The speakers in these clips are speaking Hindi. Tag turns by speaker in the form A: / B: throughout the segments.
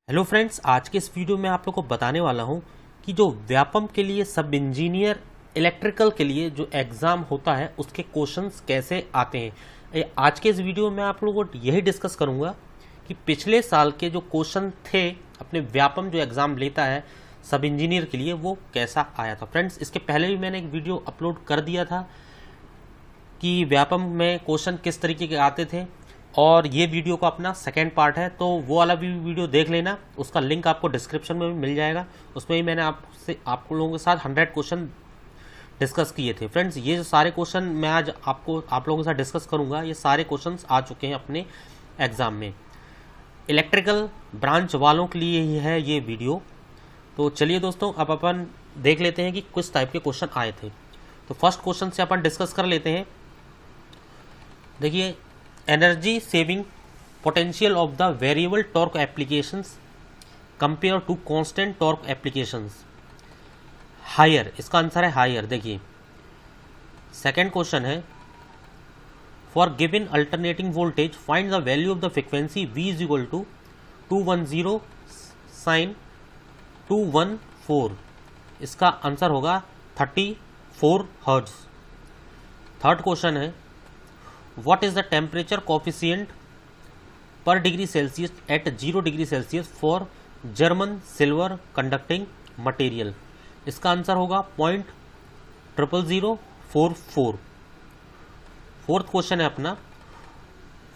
A: हेलो फ्रेंड्स, आज के इस वीडियो में आप लोग को बताने वाला हूं कि जो व्यापम के लिए सब इंजीनियर इलेक्ट्रिकल के लिए जो एग्ज़ाम होता है उसके क्वेश्चंस कैसे आते हैं। आज के इस वीडियो में आप लोगों को यही डिस्कस करूंगा कि पिछले साल के जो क्वेश्चन थे अपने व्यापम जो एग्ज़ाम लेता है सब इंजीनियर के लिए वो कैसा आया था। फ्रेंड्स, इसके पहले भी मैंने एक वीडियो अपलोड कर दिया था कि व्यापम में क्वेश्चन किस तरीके के आते थे और ये वीडियो का अपना सेकेंड पार्ट है, तो वो वाला भी वीडियो देख लेना। उसका लिंक आपको डिस्क्रिप्शन में भी मिल जाएगा। उसमें ही मैंने आप लोगों के साथ 100 क्वेश्चन डिस्कस किए थे। फ्रेंड्स, ये जो सारे क्वेश्चन मैं आज आप लोगों के साथ डिस्कस करूंगा, ये सारे क्वेश्चंस आ चुके हैं अपने एग्जाम में। इलेक्ट्रिकल ब्रांच वालों के लिए ही है ये वीडियो। तो चलिए दोस्तों, अब अपन देख लेते हैं कि किस टाइप के क्वेश्चन आए थे। तो फर्स्ट क्वेश्चन से अपन डिस्कस कर लेते हैं। देखिए, energy saving potential of the variable torque applications compare to constant torque applications higher. इसका आंसर है हायर। देखिए, सेकंड क्वेश्चन है for given alternating voltage find the value of the frequency V is equal to 210 sine 214। इसका आंसर होगा 34 हर्ट्ज। थर्ड क्वेश्चन है what is the temperature coefficient per degree Celsius at 0 degree Celsius for German silver conducting material। इसका आंसर होगा 0.00044। फोर्थ क्वेश्चन है अपना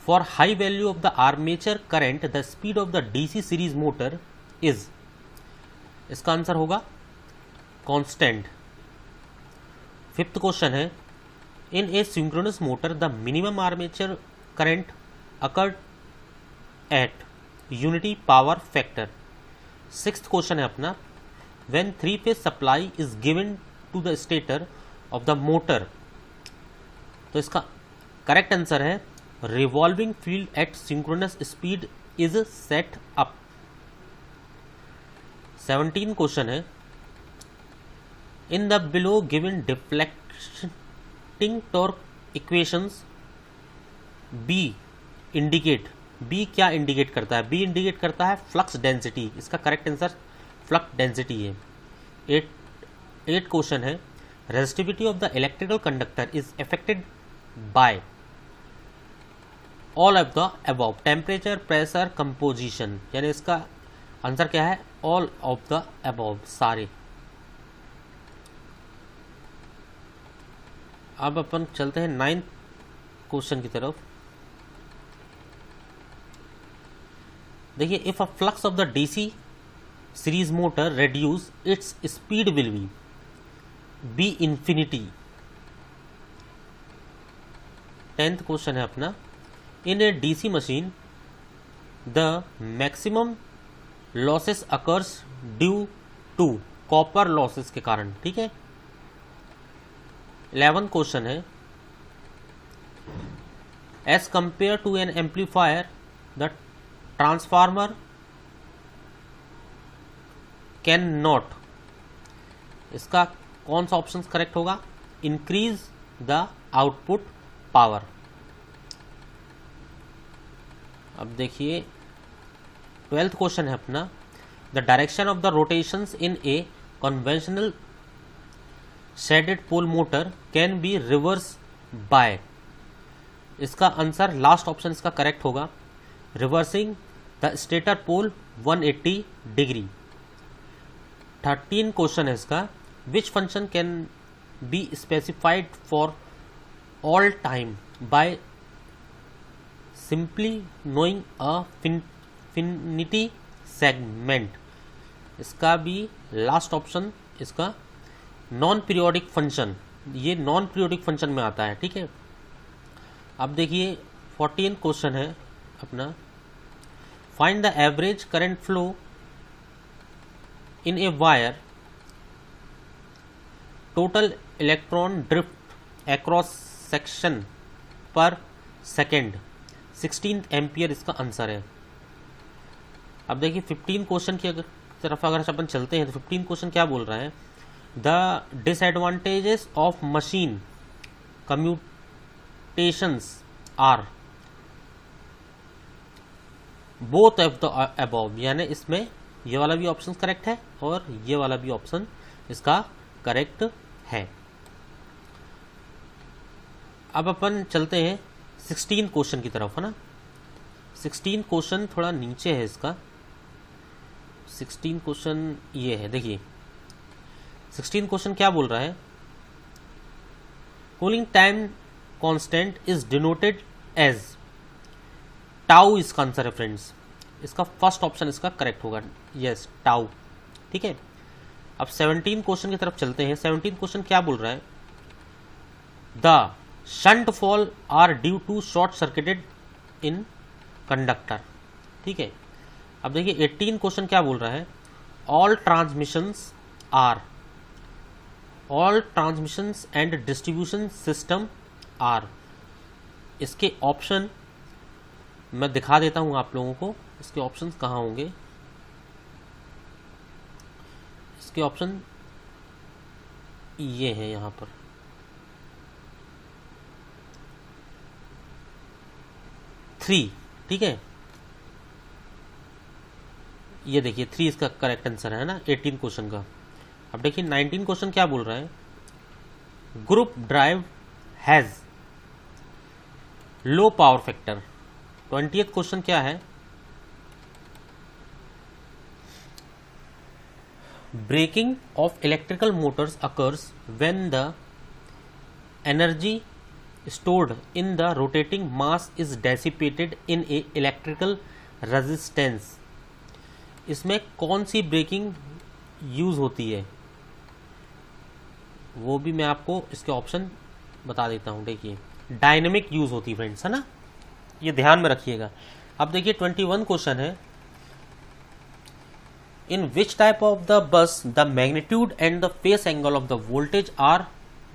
A: for high value of the armature current the speed of the DC series motor is. इसका आंसर होगा कांस्टेंट। फिफ्थ क्वेश्चन है in a synchronous motor the minimum armature current occurred at unity power factor। Sixth question है अपना when three phase supply is given to the stator of the motor। तो इसका करेक्ट आंसर है revolving field at synchronous speed is set up। 17 question है in the below given deflection torque equations B indicate. B क्या इंडिकेट करता है? B इंडिकेट करता है फ्लक्स डेंसिटी। इसका करेक्ट आंसर फ्लक्स डेंसिटी है। 8 क्वेश्चन है resistivity of the electrical conductor is affected by all of the above temperature pressure composition. यानी इसका आंसर क्या है? ऑल ऑफ द अबव, सारे। अब अपन चलते हैं 9th क्वेश्चन की तरफ। देखिए, if a flux of the DC series motor reduce its speed will be infinity. 10th question है अपना in a DC machine the maximum losses occurs due to copper losses के कारण। ठीक है। 11th क्वेश्चन है as compare to an amplifier the transformer can not. इसका कौन सा ऑप्शन करेक्ट होगा? Increase the output power. अब देखिए, 12th क्वेश्चन है अपना the direction of the rotations in a conventional shaded pole motor can be reverse by. इसका आंसर लास्ट ऑप्शन इसका करेक्ट होगा reversing the stator pole 180 degree. 13 question है इसका which function can be specified for all time by simply knowing a finite segment. इसका भी लास्ट ऑप्शन इसका नॉन पीरियोडिक फंक्शन, ये नॉन पीरियोडिक फंक्शन में आता है। ठीक है। अब देखिए, 14 क्वेश्चन है अपना find the average current flow in a wire total electron drift across section पर सेकेंड 16 एम्पियर इसका आंसर है। अब देखिए, 15 क्वेश्चन की तरफ अगर अपन चलते हैं तो 15 क्वेश्चन क्या बोल रहा है The disadvantages of machine commutations are। Both of the above, यानी इसमें ये वाला भी ऑप्शन करेक्ट है और ये वाला भी ऑप्शन इसका करेक्ट है। अब अपन चलते हैं 16 क्वेश्चन की तरफ, है ना। 16 क्वेश्चन थोड़ा नीचे है इसका। 16 क्वेश्चन ये है, देखिए 16 क्वेश्चन क्या बोल रहा है, cooling time constant is denoted as tau, इसका आंसर है फ्रेंड्स। इसका फर्स्ट ऑप्शन इसका करेक्ट होगा, यस टाउ, ठीक है। अब 17 क्वेश्चन की तरफ चलते हैं। 17 क्वेश्चन क्या बोल रहा है, the shunt fall are due to short circuited in conductor, ठीक है। अब देखिए 18 क्वेश्चन क्या बोल रहा है, all transmissions and distribution system are. इसके ऑप्शन मैं दिखा देता हूं आप लोगों को, इसके ऑप्शंस कहाँ होंगे। इसके ऑप्शन ये हैं यहां पर, थ्री, ठीक है। ये देखिए 3 इसका करेक्ट आंसर है ना 18 क्वेश्चन का। अब देखिए 19 क्वेश्चन क्या बोल रहा है, group drive has low power factor. 20th question क्या है, braking of electrical motors occurs when the energy stored in the rotating mass is dissipated in a electrical resistance। इसमें कौन सी ब्रेकिंग यूज होती है, वो भी मैं आपको इसके ऑप्शन बता देता हूं। देखिए डायनेमिक यूज होती है फ्रेंड्स, है ना, ये ध्यान में रखिएगा। अब देखिए 21 क्वेश्चन है, in which type of the bus the magnitude and the phase angle of the voltage are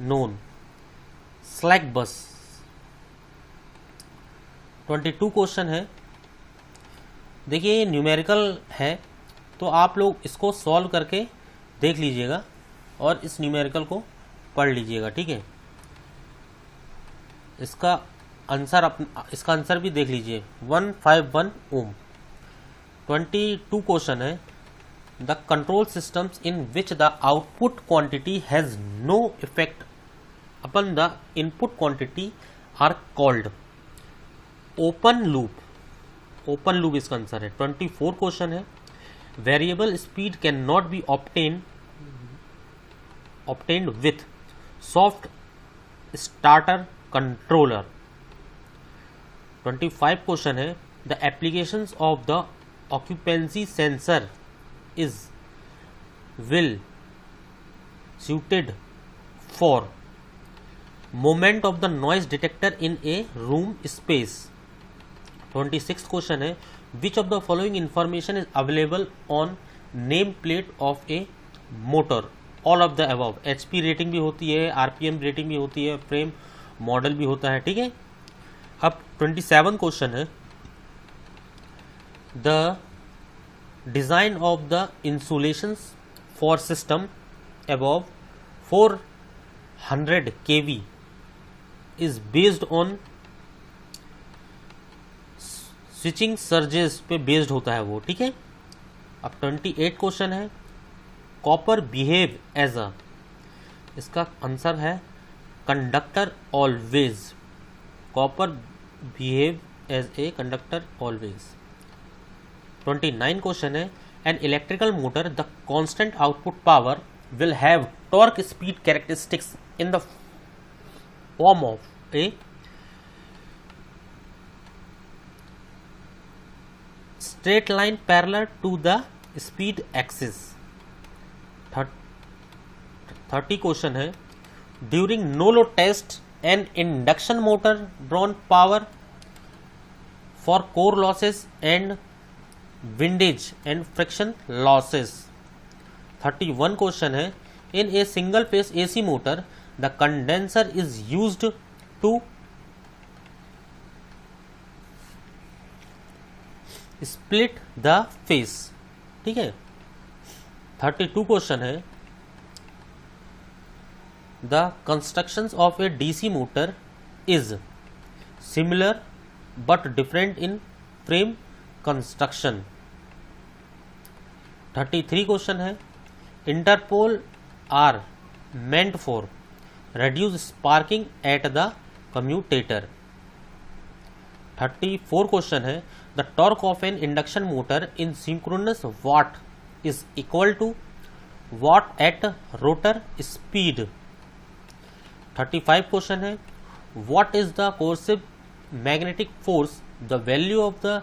A: known, slack bus. 22 question है, देखिए ये न्यूमेरिकल है तो आप लोग इसको सॉल्व करके देख लीजिएगा और इस न्यूमेरिकल को पढ़ लीजिएगा, ठीक है। इसका आंसर भी देख लीजिए, 151 ओम। 22 क्वेश्चन है, the control systems in which the output quantity has no effect upon the input quantity are called open loop इसका आंसर है। 24 क्वेश्चन है, variable speed can not be obtained with soft starter controller. 25 question है, the applications of the occupancy sensor is well suited for moment of the noise detector in a room space। 26th question है, which of the following information is available on name plate of a motor, all of the above। HP rating भी होती है, RPM रेटिंग भी होती है, फ्रेम मॉडल भी होता है, ठीक है। अब 27 क्वेश्चन है, the design of the insulations for system above 400 kV is based on switching surges पे बेस्ड होता है वो, ठीक है। अब 28 क्वेश्चन है, कॉपर बिहेव एज अ, इसका आंसर है conductor always, copper behave as a conductor always. 29 question है, an electrical motor the constant output power will have torque speed characteristics in the form of a straight line parallel to the speed axis। 30 question है, during no load test an induction motor drawn power for core losses and windage and friction losses. 31 question है, in a single phase AC motor the condenser is used to split the phase, ठीक है। 32 क्वेश्चन है, the construction of a DC motor is similar but different in frame construction. 33 question है, interpole are meant for reduce sparking at the commutator। 34 question है, the torque of an induction motor in synchronous watt is equal to watt at rotor speed। 35 question है, what is the coercive magnetic force, the value of the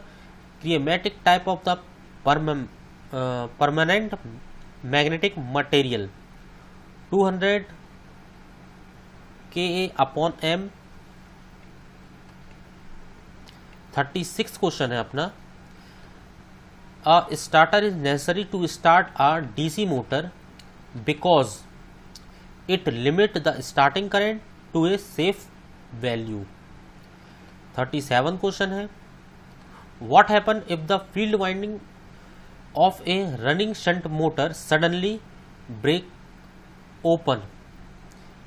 A: kinematic type of the permanent magnetic material 200 kA/m। 36 question है अपना, a starter is necessary to start a DC motor because it limit the starting current to a safe value। 37 question है, what happen if the field winding of a running shunt motor suddenly break open,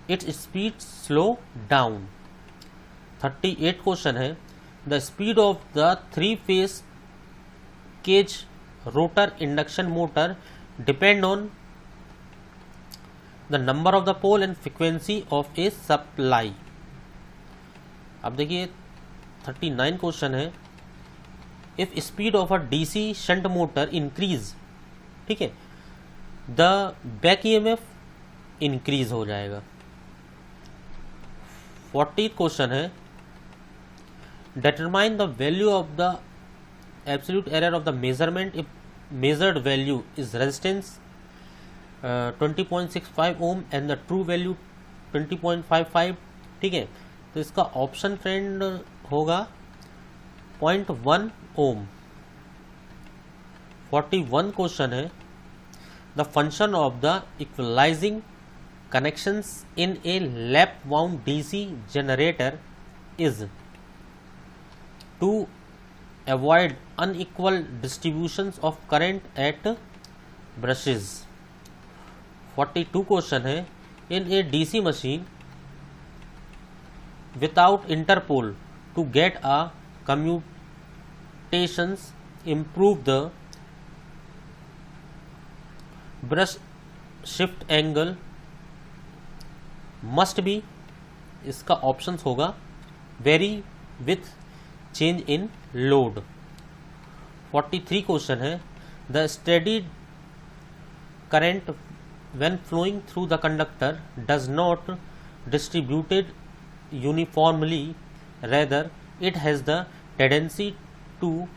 A: its speed slow down। 38 question है, the speed of the 3-phase cage rotor induction motor depend on the number of the pole and frequency of a supply। अब देखिए 39 क्वेश्चन है, if speed of a DC shunt motor increase, ठीक है, the back EMF increase हो जाएगा। 40 क्वेश्चन है, determine the value of the absolute error of the measurement if measured value is resistance 20.65 ohm and the true value 20.55। ठीक है, तो इसका ऑप्शन फ्रेंड होगा 0.1 ओम। 41 क्वेश्चन है, the function of the equalizing connections in a lap wound DC generator is to avoid unequal distributions of current at brushes। 42 question है, in a DC machine without interpole to get a commutations improve the brush shift angle must be, इसका ऑप्शंस होगा vary with change in load। 43 question है, the steady current when flowing through the conductor does not distributed uniformly, rather it has the tendency to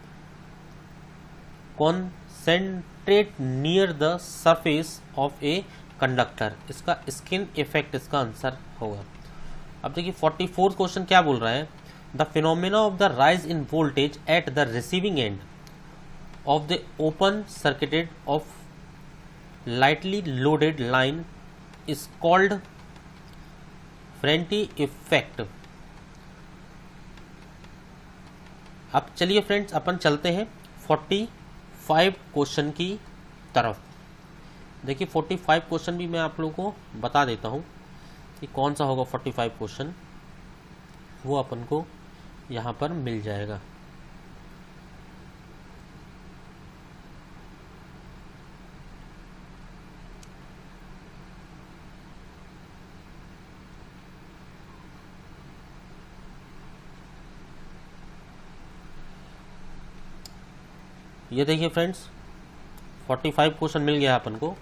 A: concentrate near the surface of a conductor। इसका स्किन इफेक्ट इसका आंसर होगा। अब देखिए 44 क्वेश्चन क्या बोल रहा है, the phenomena of the rise in voltage at the receiving end of the open circuited of lightly loaded line is called Ferranti effect। अब चलिए फ्रेंड्स अपन चलते हैं 45 क्वेश्चन की तरफ। देखिए 45 क्वेश्चन भी मैं आप लोगों को बता देता हूं कि कौन सा होगा 45 क्वेश्चन, वो अपन को यहाँ पर मिल जाएगा। ये देखिए फ्रेंड्स 45 क्वेश्चन मिल गया अपन को।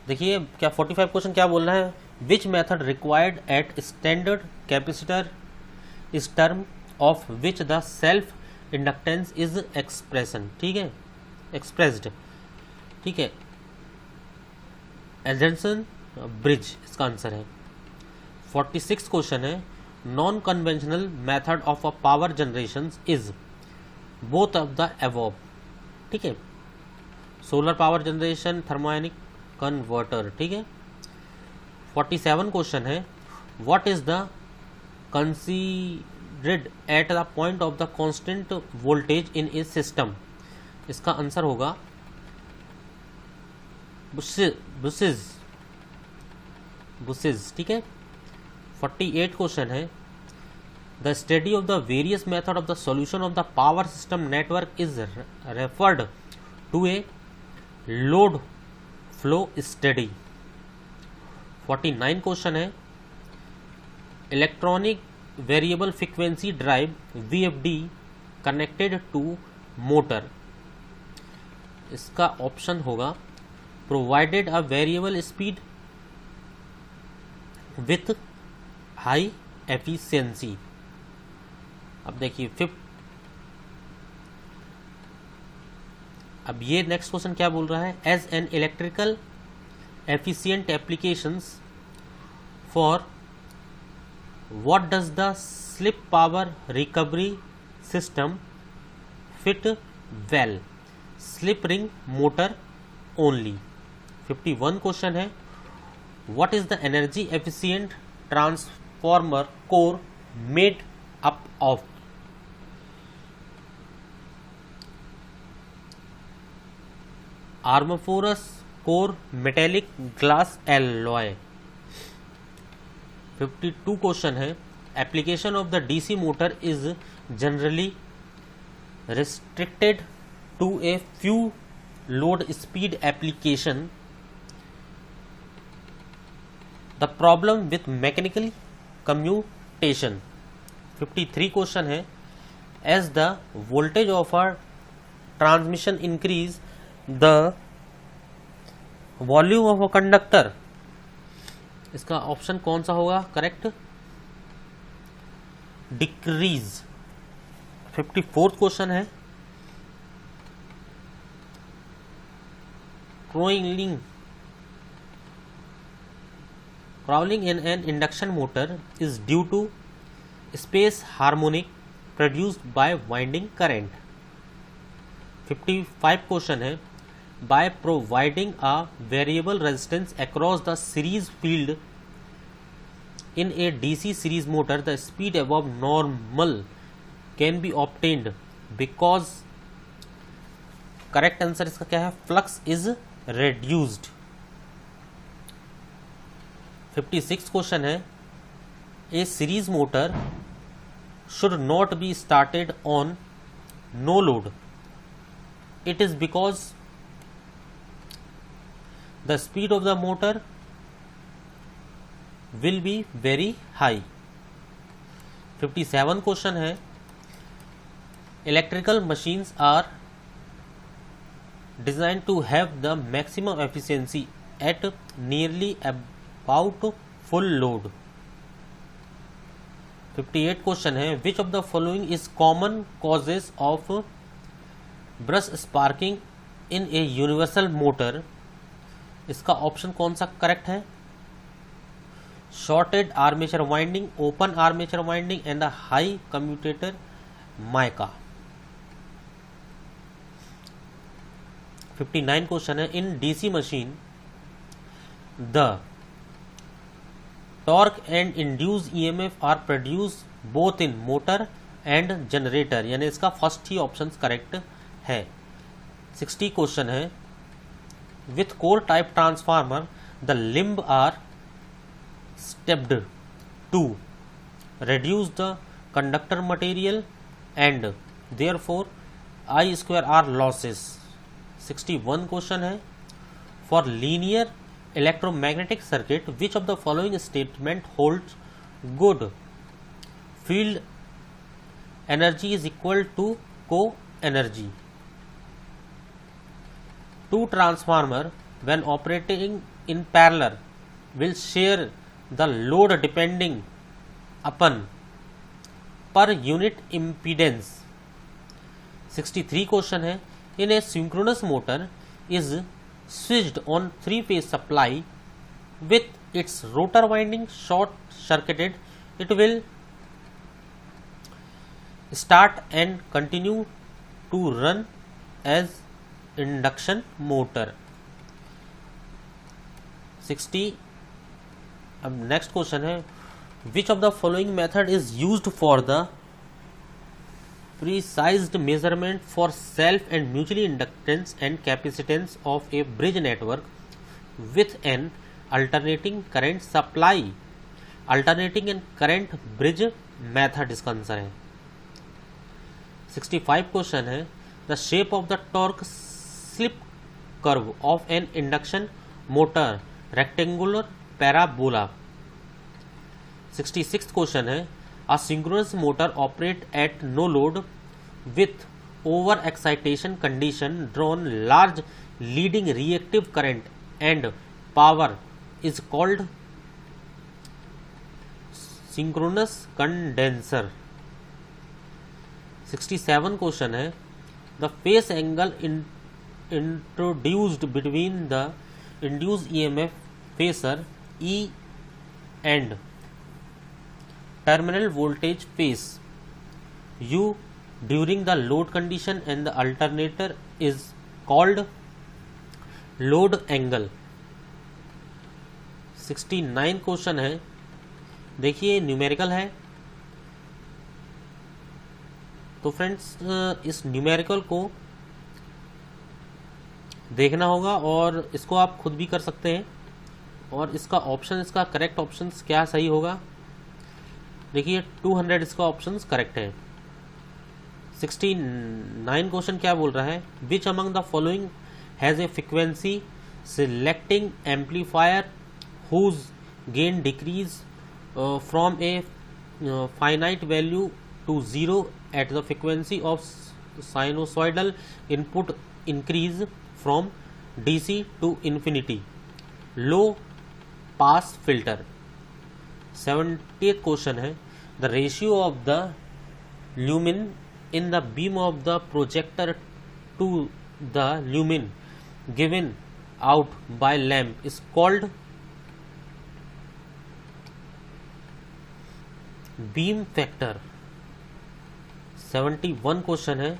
A: देखिए क्या 45 क्वेश्चन क्या बोल रहा है, which method required at standard capacitor is term of which the self inductance is expression. ठीक है, एक्सप्रेस्ड। ठीक है, एल्डरसन ब्रिज इसका आंसर है। 46 क्वेश्चन है, non conventional method of a power generation is both of the above. ठीक है, solar power generation, thermodynamic converter. ठीक है। 47 क्वेश्चन है, what is the considered at the point of the constant voltage in A system. इसका आंसर होगा बुसेस। ठीक है। 48 क्वेश्चन है, The study of the various method of the solution of the power system network is referred to a load flow study. 49 question है electronic variable frequency drive VFD connected to motor. इसका ऑप्शन होगा provided a variable speed with high efficiency. अब देखिए अब ये नेक्स्ट क्वेश्चन क्या बोल रहा है. As an electrical efficient applications for what does the slip power recovery system fit well. Slip ring motor only. 51 question है what is the energy efficient transformer core made up of. आर्मोफोरस core metallic glass alloy. 52 question है application of the DC motor is generally restricted to a few load speed application. The problem with mechanical commutation. 53 question है as the voltage of a transmission increase the volume of a conductor. इसका ऑप्शन कौन सा होगा करेक्ट. डिक्रीज. 54th क्वेश्चन है crawling in an induction motor is due to space harmonic produced by winding current. 55 question है by providing a variable resistance across the series field in a DC series motor the speed above normal can be obtained because correct answer इसका क्या है flux is reduced. 56 क्वेश्चन है a series motor should not be started on no load. It is because the speed of the motor will be very high. 57 question है electrical machines are designed to have the maximum efficiency at nearly about full load. 58 question है which of the following is common causes of brush sparking in a universal motor. इसका ऑप्शन कौन सा करेक्ट है. shorted armature winding, open armature winding and a high commutator mica. 59 question है in DC machine the torque and induce EMF are produce both in motor and generator. यानी इसका फर्स्ट ही ऑप्शन करेक्ट है. 60 क्वेश्चन है with core type transformer the limb are stepped to reduce the conductor material and therefore I² are losses. 61 question है for linear electromagnetic circuit which of the following statement holds good. Field energy is equal to co-energy. Two transformer when operating in parallel will share the load depending upon per unit impedance. 63 question है in a synchronous motor is switched on 3-phase supply with its rotor winding short circuited, it will start and continue to run as induction motor. 60 अब next question है which of the following method is used for the precise measurement for self and mutual inductance and capacitance of a bridge network with an alternating current supply. Alternating and current bridge method इसका आंसर है। 65 क्वेश्चन है the shape of the torque slip curve of an induction motor rectangular parabola. 66 question है a synchronous motor operate at no load with over excitation condition drawn large leading reactive current and power is called synchronous condenser. 67 question है the phase angle introduced between the induced EMF phasor E and terminal voltage phase U during the load condition and the alternator is called load angle। 69 question है, देखिए न्यूमेरिकल है। तो फ्रेंड्स इस न्यूमेरिकल को देखना होगा और इसको आप खुद भी कर सकते हैं और इसका ऑप्शन, इसका करेक्ट ऑप्शन क्या सही होगा। देखिए 200 इसका ऑप्शन करेक्ट है। 69 क्वेश्चन क्या बोल रहा है which among the following has a frequency selecting amplifier whose gain decrease from a finite value to 0 at the frequency of sinusoidal input increase from DC to infinity low pass filter. 70th question है the ratio of the lumen in the beam of the projector to the lumen given out by lamp is called beam factor. 71 question है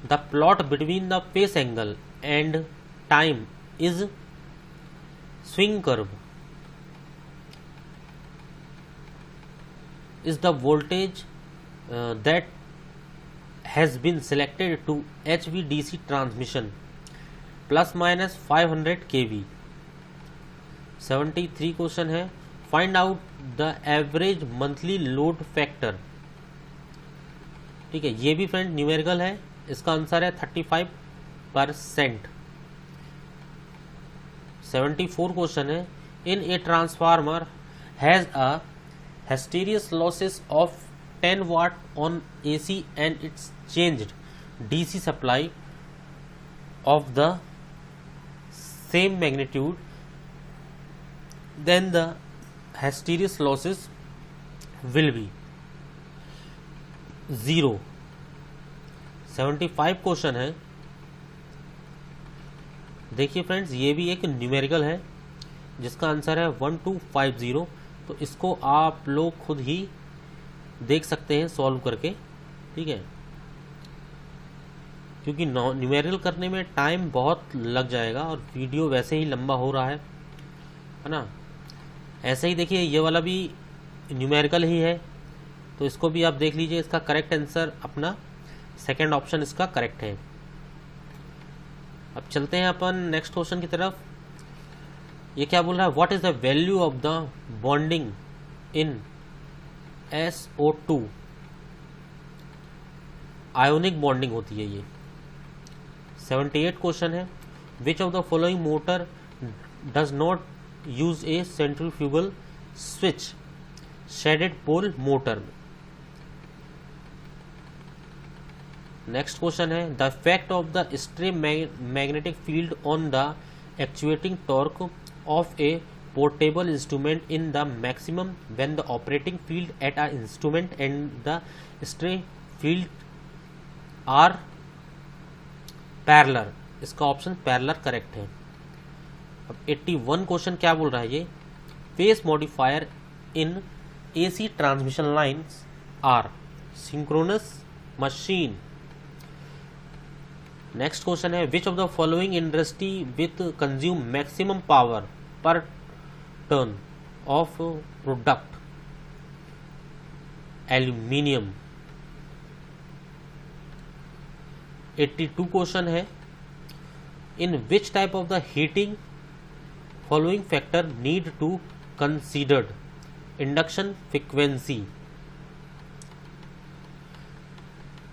A: the plot between the phase angle and time is swing curve is the voltage that has been selected to HVDC transmission plus minus 500 kV। 73 question है find out the average monthly load factor. ठीक है, ये भी फ्रेंड न्यूमेरिकल है, इसका आंसर है 35%। 74 क्वेश्चन है in a transformer has a hysteresis losses of 10 watt on AC and it's changed DC supply of the same magnitude then the hysteresis losses will be 0। 75 question है, देखिए फ्रेंड्स ये भी एक न्यूमेरिकल है जिसका आंसर है 1250। तो इसको आप लोग खुद ही देख सकते हैं सॉल्व करके, ठीक है, क्योंकि न्यूमेरिकल करने में टाइम बहुत लग जाएगा और वीडियो वैसे ही लंबा हो रहा है ना। ऐसे ही देखिए ये वाला भी न्यूमेरिकल ही है, तो इसको भी आप देख लीजिए। इसका करेक्ट आंसर अपना सेकंड ऑप्शन इसका करेक्ट है। अब चलते हैं अपन नेक्स्ट क्वेश्चन की तरफ। ये क्या बोल रहा है what is the value of the bonding in SO2। Ionic bonding होती है ये। 78 क्वेश्चन है which of the following motor does not use a centrifugal switch shaded pole motor. Next question है the effect of the stray magnetic field on the actuating torque of a portable instrument in the maximum when the operating field at a instrument and the stray field are parallel। इसका ऑप्शन पैरेलल करेक्ट है। अब 81 क्वेश्चन क्या बोल रहा है ये phase modifier in AC transmission lines are synchronous machine. Next question है which of the following industry with consume maximum power per ton of product aluminium. 82 question है in which type of the heating following factor need to considered induction frequency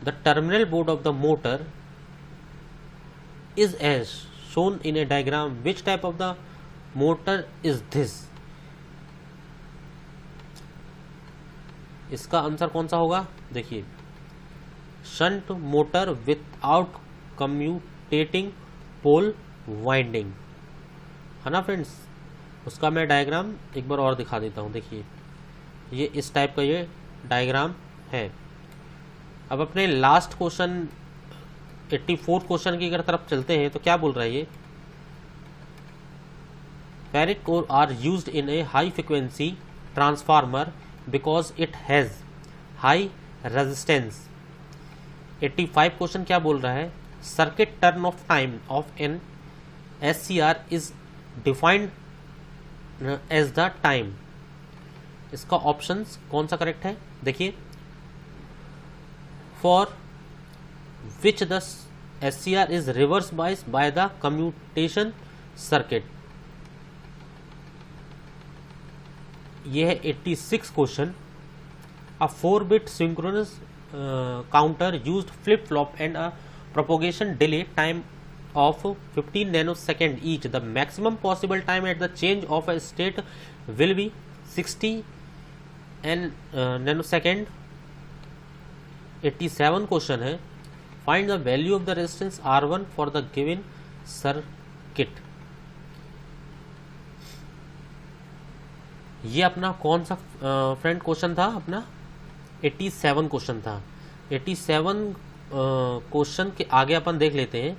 A: the terminal board of the motor is as shown in a diagram, which type of the motor is this? इसका आंसर कौन सा होगा? देखिए, शंट मोटर विथआउट कम्यूटेटिंग पोल वाइंडिंग, है ना फ्रेंड्स। उसका मैं डायग्राम एक बार और दिखा देता हूँ। देखिए, ये इस टाइप का ये डायग्राम है। अब अपने लास्ट क्वेश्चन 84 क्वेश्चन की अगर तरफ चलते हैं तो क्या बोल रहा है ये? Ferric core are used in a high frequency transformer because it has high resistance. 85 question क्या बोल रहा है? Circuit turn off time of an SCR is defined as the time. इसका ऑप्शंस कौन सा करेक्ट है? देखिए, for which the SCR is reverse bias by the commutation circuit. यह है 86 question. A 4-bit synchronous counter used flip flop and a propagation delay time of 15 nanosecond each. The maximum possible time at the change of a state will be 60 nanosecond. 87 question है, find the value of the resistance R1 for the given circuit. ये अपना कौन सा फ्रेंड क्वेश्चन था? अपना 87 क्वेश्चन था। 87 क्वेश्चन के आगे अपन देख लेते हैं।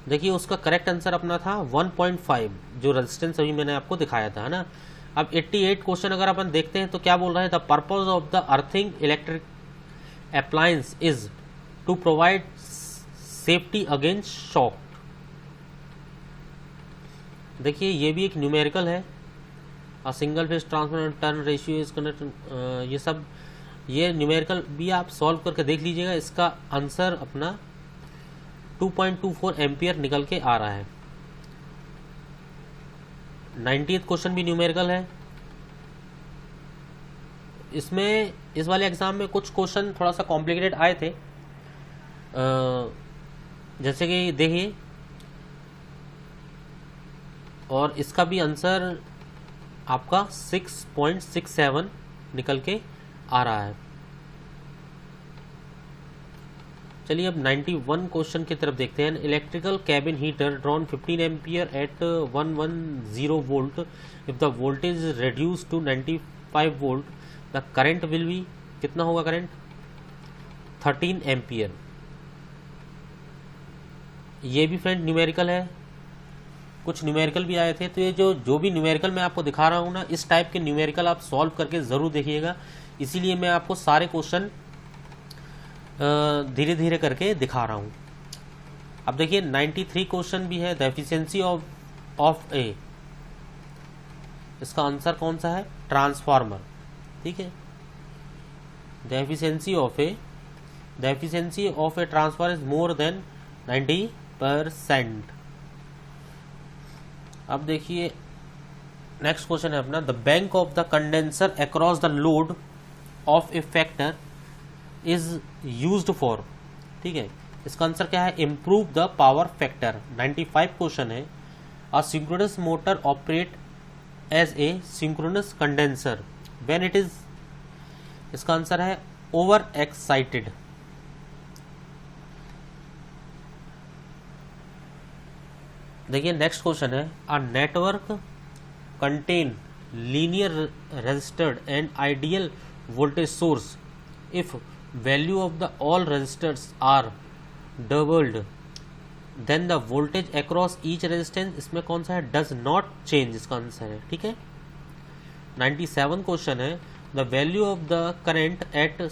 A: देखिए, उसका करेक्ट आंसर अपना था 1.5, जो रेजिस्टेंस अभी मैंने आपको दिखाया था, है ना। अब 88 क्वेश्चन अगर अपन देखते हैं तो क्या बोल रहा है? The purpose of the earthing electric appliance is to provide safety against shock. देखिए, ये भी एक न्यूमेरिकल है। A single phase transformer turn ratio is connect, ये सब ये न्यूमेरिकल भी आप सॉल्व करके देख लीजिएगा। इसका आंसर अपना 2.24 एम्पियर निकल के आ रहा है। 90th क्वेश्चन भी न्यूमेरिकल है। इसमें इस वाले एग्जाम में कुछ क्वेश्चन थोड़ा सा कॉम्प्लिकेटेड आए थे, जैसे कि देखिए, और इसका भी आंसर आपका 6.67 निकल के आ रहा है। चलिए अब 91 क्वेश्चन की तरफ देखते हैं। Electrical cabin heater drawn 15 ampere at 110 volt, if the voltage reduce to 95 volt, the current will be, कितना होगा करंट? 13 एम्पियर। ये भी फ्रेंड न्यूमेरिकल है। कुछ न्यूमेरिकल भी आए थे, तो ये जो भी न्यूमेरिकल मैं आपको दिखा रहा हूँ ना, इस टाइप के न्यूमेरिकल आप सॉल्व करके ज़रूर देखिएगा। इसीलिए मैं आपको सारे क्वेश्चन धीरे धीरे करके दिखा रहा हूँ। अब देखिए, 93 क्वेश्चन भी है। द एफिशिएंसी ऑफ ए, इसका आंसर कौन सा है? ट्रांसफार्मर, ठीक है। The efficiency of a transformer is more than 90%। अब देखिए, नेक्स्ट क्वेश्चन है अपना, the bank of the condenser across the load of a factor is used for, ठीक है। इसका आंसर क्या है? Improve the power factor. 95 question है। A synchronous motor operate as a synchronous condenser when it is, इसका आंसर है ओवर एक्साइटेड। देखिए, नेक्स्ट क्वेश्चन है, a network contain linear registered and ideal voltage source if value of the all resistors are doubled then the voltage across each resistance, इसमें कौन सा है? डज नॉट चेंज, इसका आंसर है, ठीक है। 97 क्वेश्चन है, the value of the current at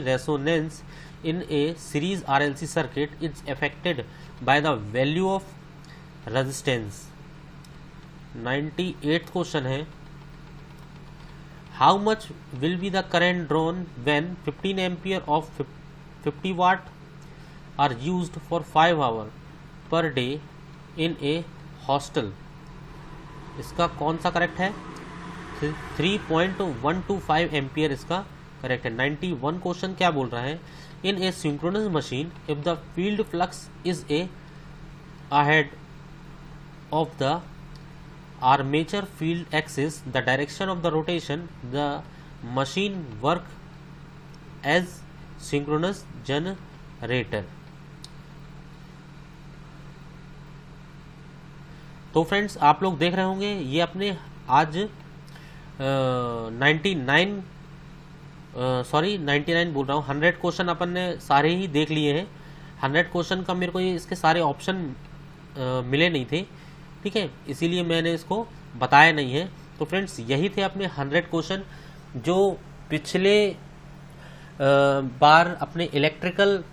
A: resonance in a series RLC circuit is affected by the value of resistance। 98th question है, how much will be the current drawn when 15 ampere of 50 watt are used for 5 hours per day in a hostel। इसका कौन सा करेक्ट है? 3.125 एम्पियर इसका करेक्ट है। 91 क्वेश्चन क्या बोल रहा है? In a synchronous machine if the field flux is a ahead of the armature field axis the direction of the rotation the machine work as synchronous generator. तो फ्रेंड्स आप लोग देख रहे होंगे ये अपने आज 99 बोल रहा हूँ, 100 क्वेश्चन अपन ने सारे ही देख लिए हैं। 100 क्वेश्चन का मेरे को इसके सारे ऑप्शन मिले नहीं थे, ठीक है, इसीलिए मैंने इसको बताया नहीं है। तो फ्रेंड्स यही थे अपने 100 क्वेश्चन जो पिछले बार अपने इलेक्ट्रिकल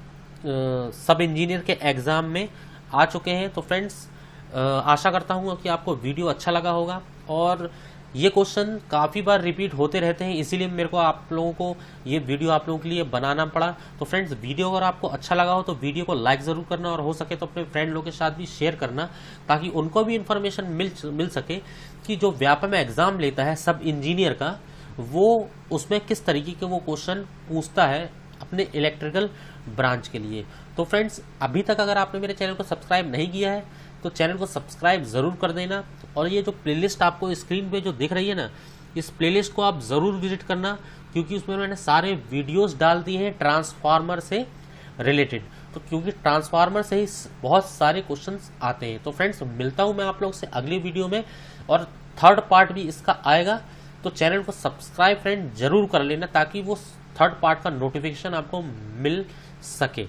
A: सब इंजीनियर के एग्ज़ाम में आ चुके हैं। तो फ्रेंड्स आशा करता हूँ कि आपको वीडियो अच्छा लगा होगा, और ये क्वेश्चन काफ़ी बार रिपीट होते रहते हैं, इसीलिए मेरे को आप लोगों को ये वीडियो आप लोगों के लिए बनाना पड़ा। तो फ्रेंड्स वीडियो अगर आपको अच्छा लगा हो तो वीडियो को लाइक ज़रूर करना, और हो सके तो अपने फ्रेंड लोगों के साथ भी शेयर करना, ताकि उनको भी इन्फॉर्मेशन मिल सके कि जो व्यापम एग्ज़ाम लेता है सब इंजीनियर का, वो उसमें किस तरीके के वो क्वेश्चन पूछता है अपने इलेक्ट्रिकल ब्रांच के लिए। तो फ्रेंड्स अभी तक अगर आपने मेरे चैनल को सब्सक्राइब नहीं किया है तो चैनल को सब्सक्राइब ज़रूर कर देना, और ये जो प्लेलिस्ट आपको स्क्रीन पे जो दिख रही है ना, इस प्लेलिस्ट को आप ज़रूर विजिट करना, क्योंकि उसमें मैंने सारे वीडियोस डाल दिए हैं ट्रांसफार्मर से रिलेटेड। तो क्योंकि ट्रांसफार्मर से ही बहुत सारे क्वेश्चंस आते हैं। तो फ्रेंड्स मिलता हूँ मैं आप लोग से अगली वीडियो में, और 3rd पार्ट भी इसका आएगा। तो चैनल को सब्सक्राइब फ्रेंड जरूर कर लेना, ताकि वो 3rd पार्ट का नोटिफिकेशन आपको मिल सके।